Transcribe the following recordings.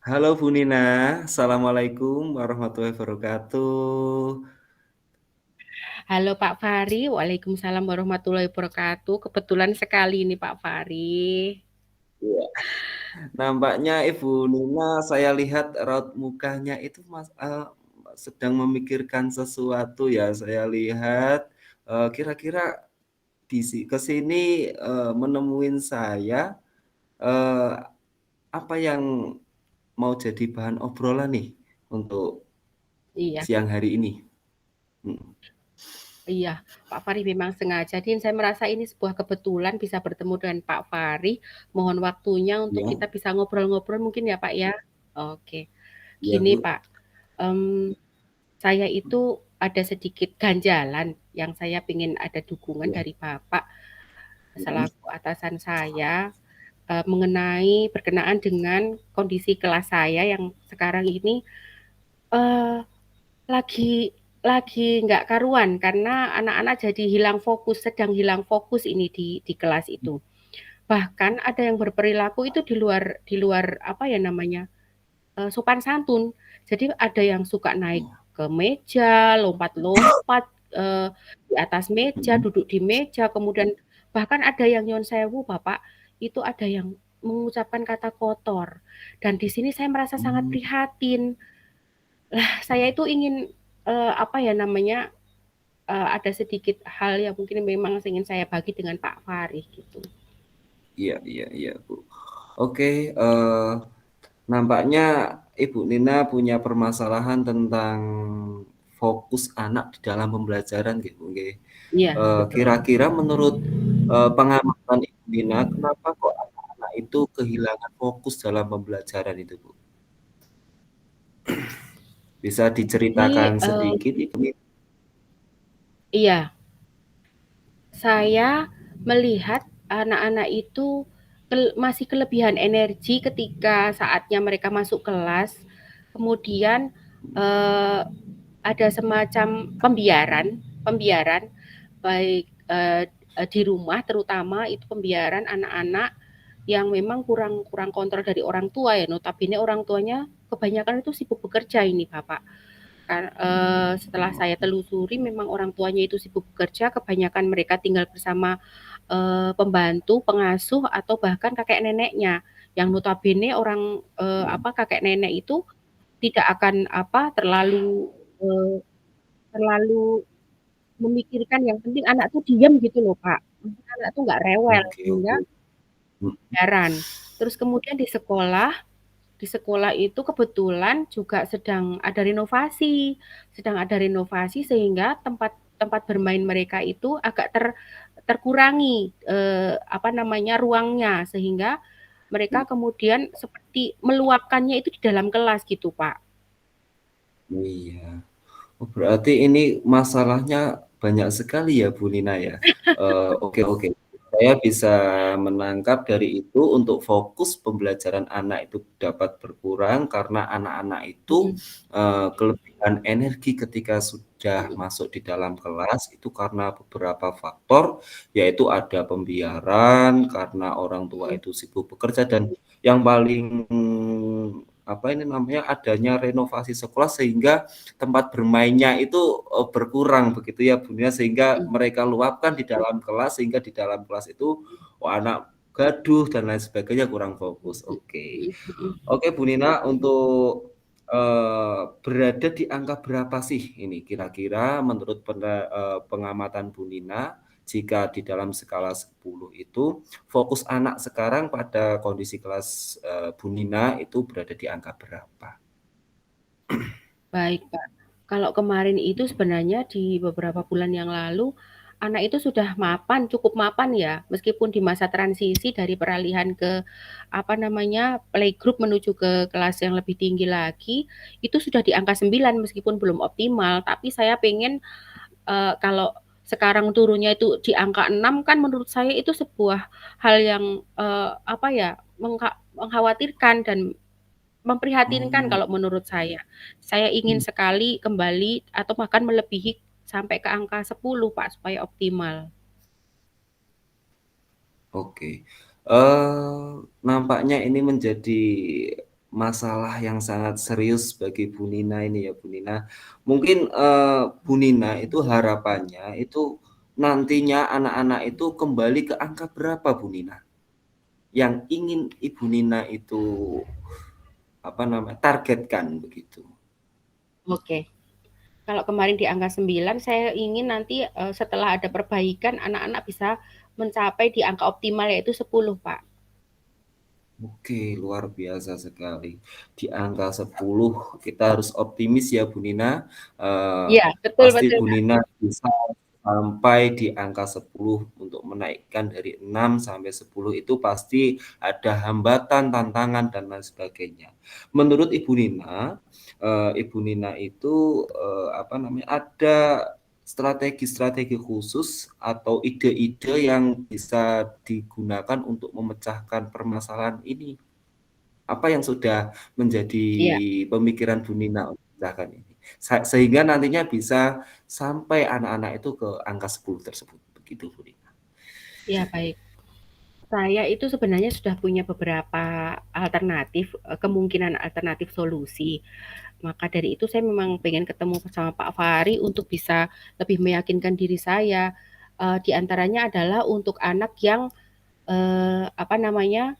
Halo Bu Nina, Assalamualaikum warahmatullahi wabarakatuh. Halo Pak Fari, Waalaikumsalam warahmatullahi wabarakatuh. Kebetulan sekali ini Pak Fari. Iya. Nampaknya Ibu Nina, saya lihat raut mukanya itu sedang memikirkan sesuatu ya. Saya lihat kira-kira ke sini menemuin saya eh, apa yang mau jadi bahan obrolan nih untuk Iya, siang hari ini. Hmm. iya, Pak Fari memang sengaja. Dan saya merasa ini sebuah kebetulan bisa bertemu dengan Pak Fari. Mohon waktunya untuk Ya, kita bisa ngobrol-ngobrol mungkin ya Pak ya. Oke, ya gini Bu. Pak, em, saya itu ada sedikit ganjalan yang saya ingin ada dukungan Ya. dari Bapak Hmm. selaku atasan saya mengenai berkenaan dengan kondisi kelas saya yang sekarang ini eh, lagi nggak karuan karena anak-anak jadi hilang fokus, sedang hilang fokus ini di kelas itu. Bahkan ada yang berperilaku itu di luar apa ya namanya sopan santun. Jadi ada yang suka naik ke meja, lompat-lompat eh, di atas meja, Hmm. duduk di meja, kemudian bahkan ada yang nyon sewu, Bapak, itu ada yang mengucapkan kata kotor. Dan di sini saya merasa sangat Hmm. prihatin. Saya itu ingin apa ya namanya ada sedikit hal yang mungkin memang ingin saya bagi dengan Pak Fari gitu. Iya, iya, iya, Bu. Oke, nampaknya Ibu Nina punya permasalahan tentang fokus anak di dalam pembelajaran gitu, nggih. Iya, betul. Kira-kira menurut pengamatan Ibu Nina, kenapa kok anak-anak itu kehilangan fokus dalam pembelajaran itu, Bu? Bisa Jadi diceritakan sedikit, Ibu Nina? iya, saya melihat anak-anak itu masih kelebihan energi ketika saatnya mereka masuk kelas. Kemudian eh, ada semacam pembiaran, pembiaran baik di rumah terutama itu pembiaran anak-anak yang memang kurang kurang kontrol dari orang tua ya, notabene orang tuanya kebanyakan itu sibuk bekerja ini Bapak. Setelah saya telusuri memang orang tuanya itu sibuk bekerja, kebanyakan mereka tinggal bersama pembantu, pengasuh atau bahkan kakek neneknya. Yang notabene orang kakek nenek itu tidak akan terlalu eh, terlalu memikirkan, yang penting anak tuh diam gitu loh Pak. Anak tuh nggak rewel Oke, sehingga oke. Hmm. heran. Terus kemudian di sekolah itu kebetulan juga sedang ada renovasi sehingga tempat tempat bermain mereka itu agak terkurangi apa namanya ruangnya, sehingga mereka kemudian seperti meluapkannya itu di dalam kelas gitu, Pak. Iya. Oh, berarti ini masalahnya banyak sekali ya, Bu Nina ya. Oke, oke. Saya bisa menangkap dari itu untuk fokus pembelajaran anak itu dapat berkurang karena anak-anak itu Mhm, kelebihan energi ketika sudah masuk di dalam kelas itu karena beberapa faktor, yaitu ada pembiaran karena orang tua mhm, itu sibuk bekerja dan yang paling apa ini namanya adanya renovasi sekolah sehingga tempat bermainnya itu berkurang begitu ya Bu Nia, sehingga mhm, mereka luapkan di dalam kelas sehingga di dalam kelas itu anak gaduh dan lain sebagainya kurang fokus. Oke. mhm, mhm. Oke Bu Nina, untuk berada di angka berapa sih ini kira-kira menurut pengamatan Bu Nina, jika di dalam skala 10 itu fokus anak sekarang pada kondisi kelas Bu Nina itu berada di angka berapa? Baik, Pak. Kalau kemarin itu sebenarnya di beberapa bulan yang lalu, anak itu sudah mapan, cukup mapan ya, meskipun di masa transisi dari peralihan ke, apa namanya, playgroup menuju ke kelas yang lebih tinggi lagi, itu sudah di angka 9 meskipun belum optimal, tapi saya pengen, kalau sekarang turunnya itu di angka 6 kan menurut saya itu sebuah hal yang, apa ya, mengkhawatirkan dan memprihatinkan Oh, kalau menurut saya. Saya ingin sekali kembali atau bahkan melebihi sampai ke angka 10 Pak, supaya optimal. oke. Nampaknya ini menjadi masalah yang sangat serius bagi Bu Nina ini ya, Bu Nina. Mungkin, Bu Nina itu harapannya itu nantinya anak-anak itu kembali ke angka berapa, Bu Nina? Yang ingin Ibu Nina itu, apa namanya, targetkan begitu? Oke. Kalau kemarin di angka 9, saya ingin nanti, setelah ada perbaikan anak-anak bisa mencapai di angka optimal yaitu 10, Pak. Oke, luar biasa sekali. Di angka 10 kita harus optimis ya Bu Nina, Iya, betul pasti betul, Bu Pak. Nina bisa sampai di angka 10 untuk menaikkan dari 6 sampai 10 itu pasti ada hambatan, tantangan, dan lain sebagainya. Menurut Ibu Nina, Ibu Nina itu, apa namanya, ada strategi-strategi khusus atau ide-ide yang bisa digunakan untuk memecahkan permasalahan ini? Apa yang sudah menjadi Iya, pemikiran Bu Nina untuk memecahkan ini? Sehingga nantinya bisa sampai anak-anak itu ke angka 10 tersebut, begitu Bu Nina. iya, baik. Saya itu sebenarnya sudah punya beberapa alternatif, kemungkinan alternatif solusi. Maka dari itu saya memang pengen ketemu sama Pak Fahri untuk bisa lebih meyakinkan diri saya. Di antaranya adalah untuk anak yang, apa namanya,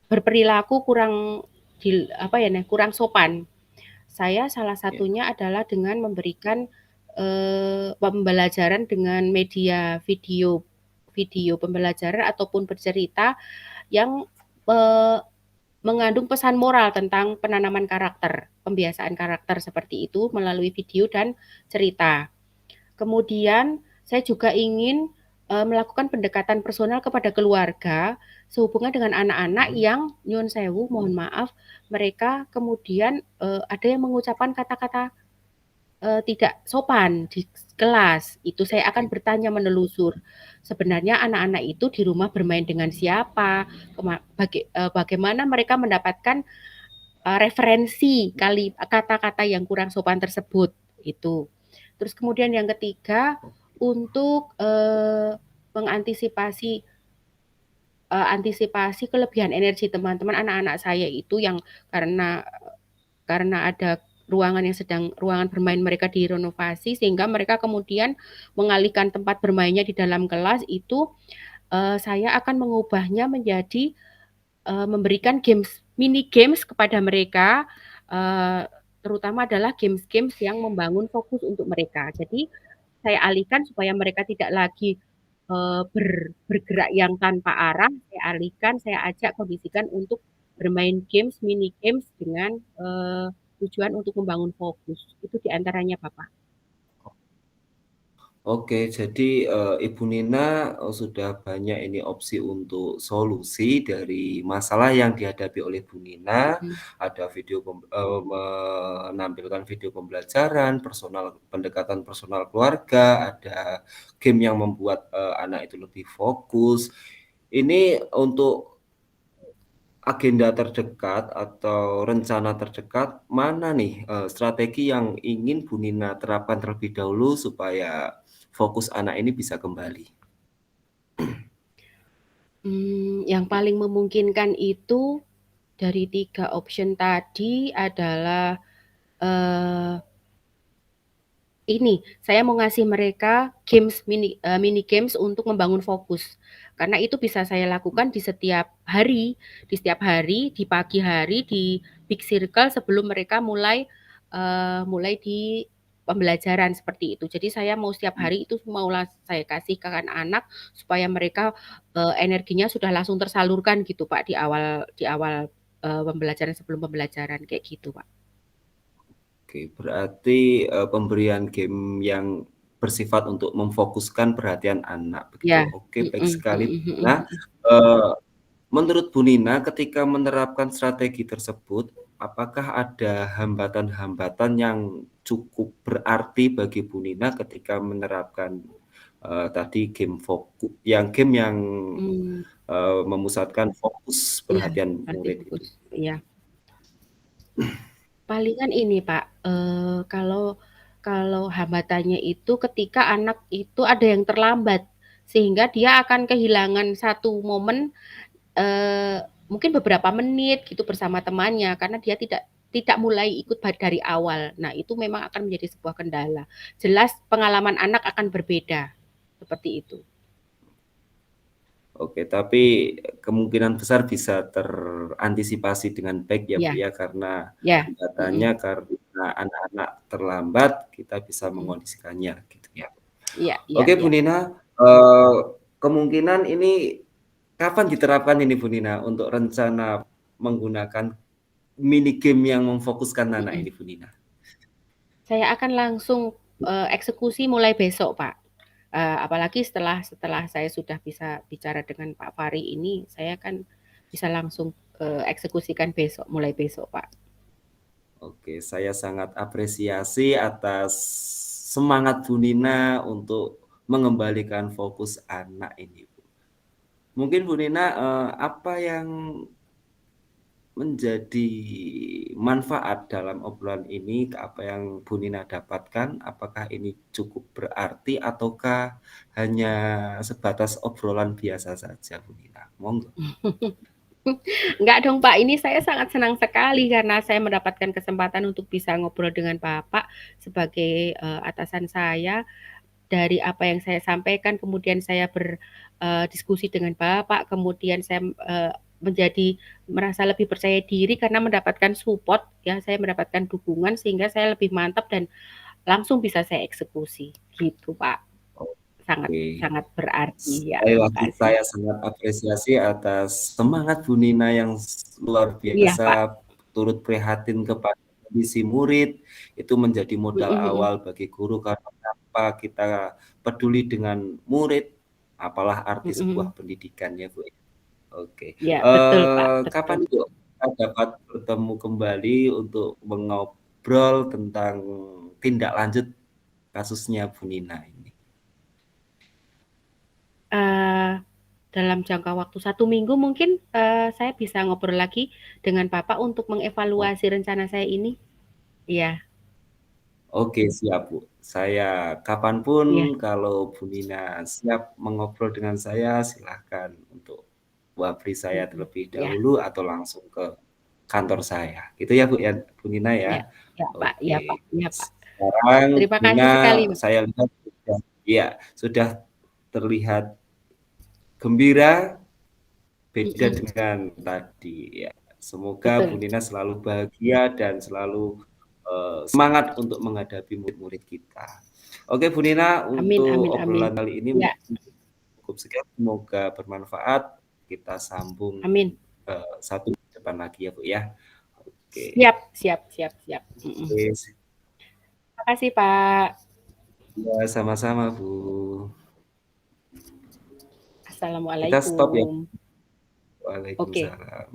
berperilaku kurang apa ya, kurang sopan. Saya salah Ya, satunya adalah dengan memberikan, pembelajaran dengan media video video pembelajaran ataupun bercerita yang, eee, mengandung pesan moral tentang penanaman karakter, pembiasaan karakter seperti itu melalui video dan cerita. Kemudian saya juga ingin, melakukan pendekatan personal kepada keluarga sehubungan dengan anak-anak yang nyun sewu, mohon maaf, mereka kemudian, ada yang mengucapkan kata-kata, tidak sopan di kelas. Itu saya akan oke. bertanya menelusur, sebenarnya anak-anak itu di rumah bermain dengan siapa, bagaimana mereka mendapatkan, referensi kata-kata yang kurang sopan tersebut, itu. Terus kemudian yang ketiga, untuk, mengantisipasi, antisipasi kelebihan energi teman-teman anak-anak saya itu yang karena ada ruangan bermain mereka direnovasi sehingga mereka kemudian mengalihkan tempat bermainnya di dalam kelas itu, saya akan mengubahnya menjadi, memberikan mini games kepada mereka, terutama adalah games-games yang membangun fokus untuk mereka. Jadi saya alihkan supaya mereka tidak lagi, bergerak yang tanpa arah, saya alihkan, saya ajak kondisikan untuk bermain games, mini games dengan, tujuan untuk membangun fokus. Itu di antaranya, Bapak. Oke, jadi, Ibu Nina, sudah banyak ini opsi untuk solusi dari masalah yang dihadapi oleh Bu Nina, Mhm, ada menampilkan video pembelajaran, pendekatan personal keluarga, ada game yang membuat, anak itu lebih fokus. Ini untuk agenda terdekat atau rencana terdekat, mana nih, strategi yang ingin Bu Nina terapkan terlebih dahulu supaya fokus anak ini bisa kembali? yang paling memungkinkan itu dari 3 option tadi adalah, eee ini, saya mau ngasih mereka mini games untuk membangun fokus. Karena itu bisa saya lakukan di setiap hari, di pagi hari, di big circle sebelum mereka mulai di pembelajaran seperti itu. Jadi saya mau setiap hari itu saya kasih ke anak-anak supaya mereka, energinya sudah langsung tersalurkan gitu, Pak, di awal, pembelajaran sebelum pembelajaran, kayak gitu, Pak. Oke, berarti, pemberian game yang bersifat untuk memfokuskan perhatian anak Ya, begitu. Oke, baik mhm sekali, Bu mhm Nina. mhm. Eee, menurut Bu Nina ketika menerapkan strategi tersebut, apakah ada hambatan-hambatan yang cukup berarti bagi Bu Nina ketika menerapkan, tadi game yang, Mmm. memusatkan fokus Iya, perhatian berarti murid fokus, itu? iya. Palingan ini Pak, kalau kalau hambatannya itu ketika anak itu ada yang terlambat, sehingga dia akan kehilangan satu momen, mungkin beberapa menit gitu bersama temannya karena dia tidak mulai ikut dari awal. Nah, itu memang akan menjadi sebuah kendala. Jelas pengalaman anak akan berbeda. Seperti itu. Oke, tapi kemungkinan besar bisa terantisipasi dengan baik ya Bu Ya, ya, karena ya. hambatannya Mm-mm. karena anak-anak terlambat, kita bisa Mm-mm. mengondisikannya gitu ya. Iya, iya, Oke Bu iya. Nina, kemungkinan ini kapan diterapkan ini Bu Nina untuk rencana menggunakan mini game yang memfokuskan anak Mm-mm. ini Bu Nina? Saya akan langsung eksekusi mulai besok, Pak. Apalagi setelah setelah saya sudah bisa bicara dengan Pak Fari ini, saya kan bisa langsung eksekusikan besok, mulai besok, Pak. Oke, saya sangat apresiasi atas semangat Bu Nina untuk mengembalikan fokus anak ini, Bu. Mungkin Bu Nina, apa yang menjadi manfaat dalam obrolan ini, apa yang Bu Nina dapatkan, apakah ini cukup berarti ataukah hanya sebatas obrolan biasa saja, Bu Nina? Monggo. Enggak dong Pak, ini saya sangat senang sekali karena saya mendapatkan kesempatan untuk bisa ngobrol dengan Bapak sebagai atasan saya. Dari apa yang saya sampaikan, kemudian saya berdiskusi dengan Bapak, kemudian saya menjadi merasa lebih percaya diri karena mendapatkan support, ya saya mendapatkan dukungan sehingga saya lebih mantap dan langsung bisa saya eksekusi, gitu Pak. Sangat Oke. sangat berarti ya, Sekali lagi makasih. saya sangat apresiasi atas semangat Bu Nina yang luar Iya Pak. biasa, turut prihatin kepada kondisi murid, itu menjadi modal Mm, mm, awal bagi guru karena tanpa kita peduli dengan murid, apalah arti mm, sebuah mm. pendidikan ya Bu. Oke, Ya betul Pak, betul. kapan itu kita dapat bertemu kembali untuk mengobrol tentang tindak lanjut kasusnya Bu Nina ini? Eh, dalam jangka waktu 1 minggu mungkin saya bisa ngobrol lagi dengan Bapak untuk Oh, mengevaluasi rencana saya ini. Iya, oke, siap, Bu. Saya kapanpun iya, kalau Bu Nina siap mengobrol dengan saya, silahkan untuk wabri saya mm, terlebih iya, dahulu atau langsung ke kantor saya. Gitu ya, Bu, ya, Bu Nina ya. iya, iya Pak, iya Pak, Oke. iya Pak. Sekarang Terima Nina kasih sekali, Pak. saya lihat sudah, ya, sudah terlihat gembira, beda Mm-mm, dengan tadi ya. Semoga Bu betul. Nina selalu bahagia dan selalu semangat untuk menghadapi murid-murid kita. Oke Bu Nina, Amin, untuk amin, amin. obrolan kali ini Ya, cukup sekian. Semoga bermanfaat. Kita sambung amin. satu depan lagi ya Bu ya. Oke. Siap, siap, siap, siap. Mm-mm. Oke. Terima kasih, Pak. Ya, sama-sama Bu. Kita stop ya. Assalamualaikum. Oke. Waalaikumsalam.